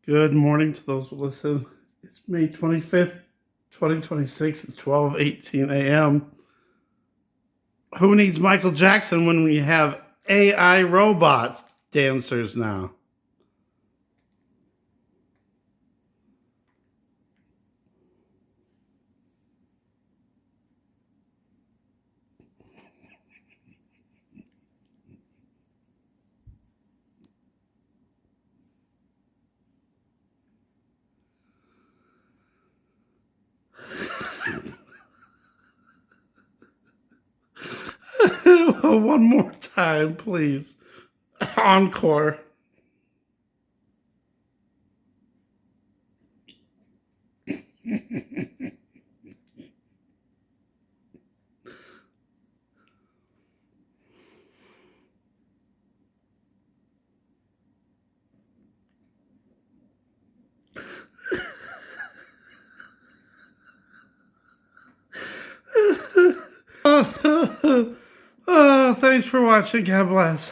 Good morning to those who listen. It's May 25th, 2026. It's 12:18 a.m. Who needs Michael Jackson when we have AI robots dancers now? One more time, please. Encore. Oh, thanks for watching. God bless.